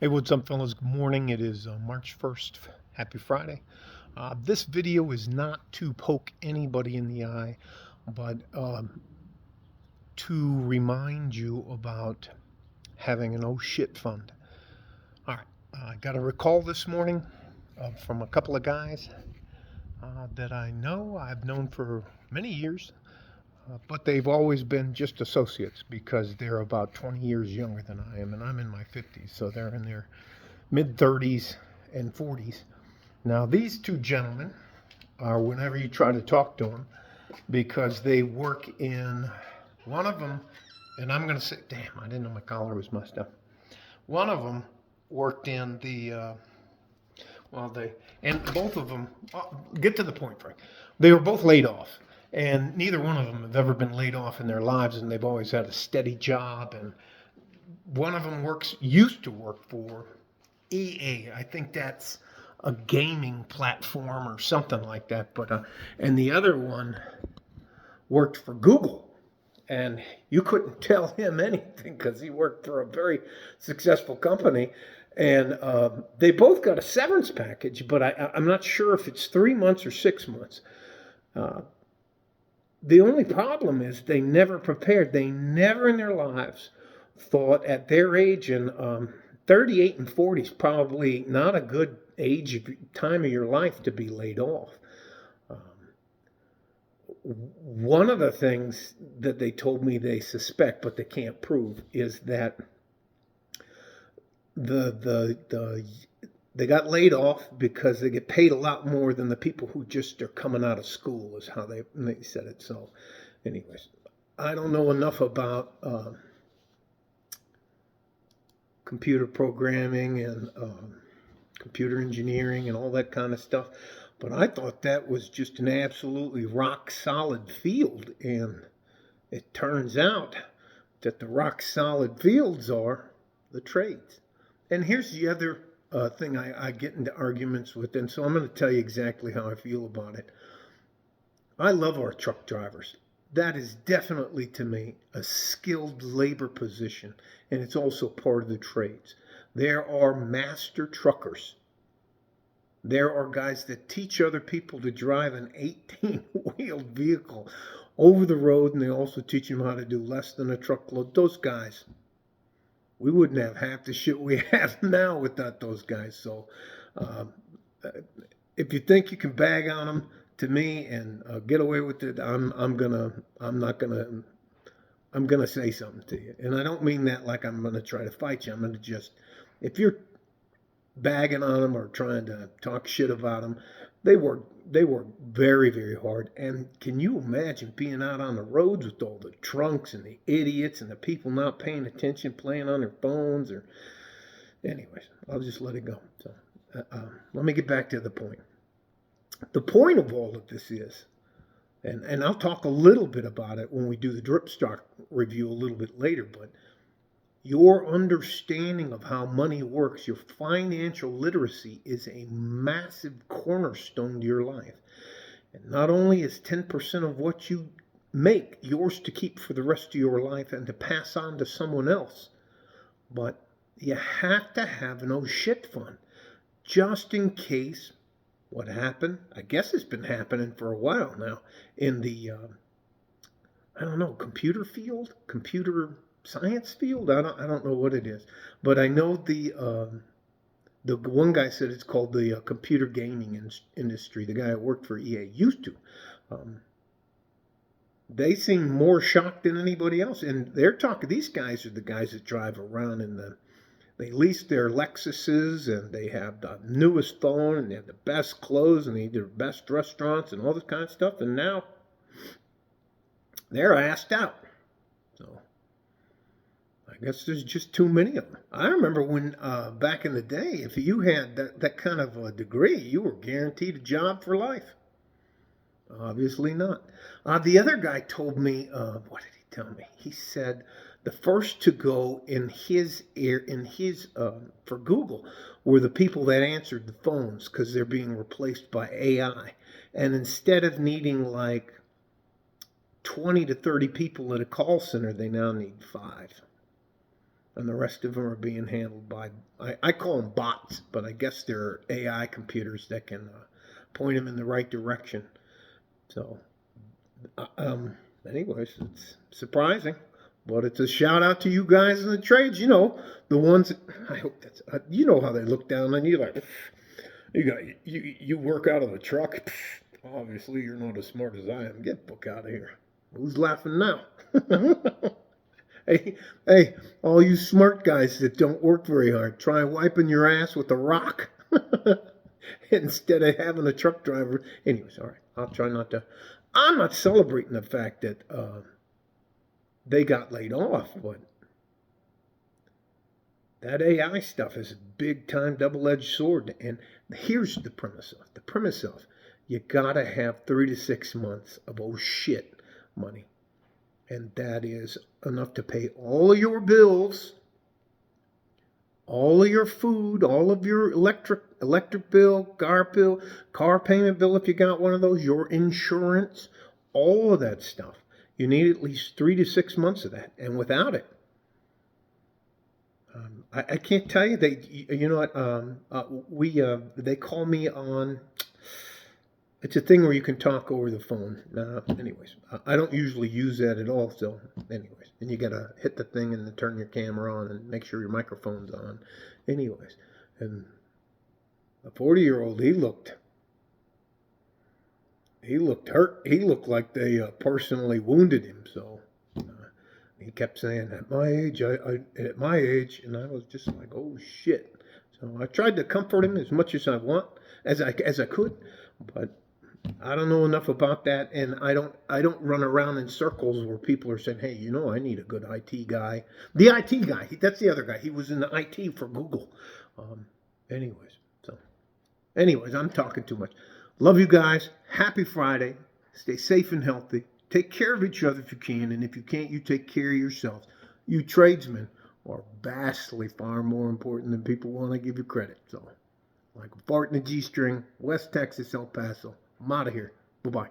Hey, what's up, fellas? Good morning. It is March 1st. Happy Friday. This video is not to poke anybody in the eye, but to remind you about having an oh shit fund. All right. I got a recall this morning from a couple of guys that I know, I've known for many years, but they've always been just associates because they're about 20 years younger than I am, and I'm in my 50s, so they're in their mid 30s and 40s. Now, these two gentlemen are whenever you try to talk to them because they work in one of them, and I'm going to say, damn, I didn't know my collar was messed up. One of them worked in and both of them, get to the point, Frank. They were both laid off, and neither one of them have ever been laid off in their lives, and they've always had a steady job. And one of them used to work for EA. I think that's a gaming platform or something like that. And the other one worked for Google, and you couldn't tell him anything because he worked for a very successful company. And they both got a severance package, but I'm not sure if it's 3 months or 6 months. Uh, the only problem is they never prepared. They never in their lives thought at their age, and 38 and 40 is probably not a good time of your life to be laid off. One of the things that they told me they suspect, but they can't prove, is that they got laid off because they get paid a lot more than the people who just are coming out of school, is how they said it. So, anyways, I don't know enough about computer programming and computer engineering and all that kind of stuff. But I thought that was just an absolutely rock solid field. And it turns out that the rock solid fields are the trades. And here's the other thing I get into arguments with. And so I'm going to tell you exactly how I feel about it. I love our truck drivers. That is definitely, to me, a skilled labor position, and it's also part of the trades. There are master truckers. There are guys that teach other people to drive an 18-wheeled vehicle over the road, and they also teach them how to do less than a truckload. Those guys, we wouldn't have half the shit we have now without those guys. So uh, if you think you can bag on them, to me, and get away with it, I'm not gonna say something to you, and I don't mean that like I'm gonna try to fight you. I'm gonna just, if you're bagging on them or trying to talk shit about them, they work very, very hard. And can you imagine being out on the roads with all the drunks and the idiots and the people not paying attention, playing on their phones? Or, anyways, I'll just let it go. So let me get back to the point. The point of all of this is, and I'll talk a little bit about it when we do the drip stock review a little bit later, but your understanding of how money works, your financial literacy, is a massive cornerstone to your life. And not only is 10% of what you make yours to keep for the rest of your life and to pass on to someone else, but you have to have an oh shit fund just in case. What happened, I guess it's been happening for a while now, in the I don't know, computer science field. I don't know what it is, but I know the one guy said it's called the computer gaming industry. The guy that worked for EA used to. Um, they seem more shocked than anybody else, and they're talking. These guys are the guys that drive around in the. They lease their Lexuses, and they have the newest phone, and they have the best clothes, and they eat their best restaurants, and all this kind of stuff. And now they're asked out. So I guess there's just too many of them. I remember when back in the day, if you had that kind of a degree, you were guaranteed a job for life. Obviously not. The other guy told me, what did he tell me? He said the first to go in his for Google were the people that answered the phones because they're being replaced by AI. And instead of needing like 20 to 30 people at a call center, they now need 5. and the rest of them are being handled by, I call them bots, but I guess they're AI computers that can point them in the right direction. So, anyways, it's surprising, but it's a shout out to you guys in the trades. You know, the ones. I hope that's. You know how they look down on you, like you work out of a truck. Obviously, you're not as smart as I am. Get the book out of here. Who's laughing now? Hey, all you smart guys that don't work very hard, try wiping your ass with a rock instead of having a truck driver. Anyways, all right, I'll try not to. I'm not celebrating the fact that they got laid off, but that AI stuff is a big time double-edged sword. And here's the premise of you gotta have 3 to 6 months of oh shit money. And that is enough to pay all of your bills, all of your food, all of your electric bill, car payment bill if you got one of those, your insurance, all of that stuff. You need at least 3 to 6 months of that. And without it, I can't tell you. You know what? They call me on. It's a thing where you can talk over the phone. Anyways, I don't usually use that at all. So, anyways, and you gotta hit the thing and then turn your camera on and make sure your microphone's on. Anyways, and a 40-year-old, he looked hurt. He looked like they personally wounded him. So he kept saying, "At my age, at my age," and I was just like, "Oh shit!" So I tried to comfort him as much as I could, but I don't know enough about that, and I don't run around in circles where people are saying, "Hey, you know, I need a good IT guy." The IT guy, that's the other guy. He was in the IT for Google. Anyways, I'm talking too much. Love you guys. Happy Friday. Stay safe and healthy. Take care of each other if you can, and if you can't, you take care of yourselves. You tradesmen are vastly far more important than people want to give you credit. So, like a fart in a G-string, West Texas, El Paso. I'm out of here. Bye-bye.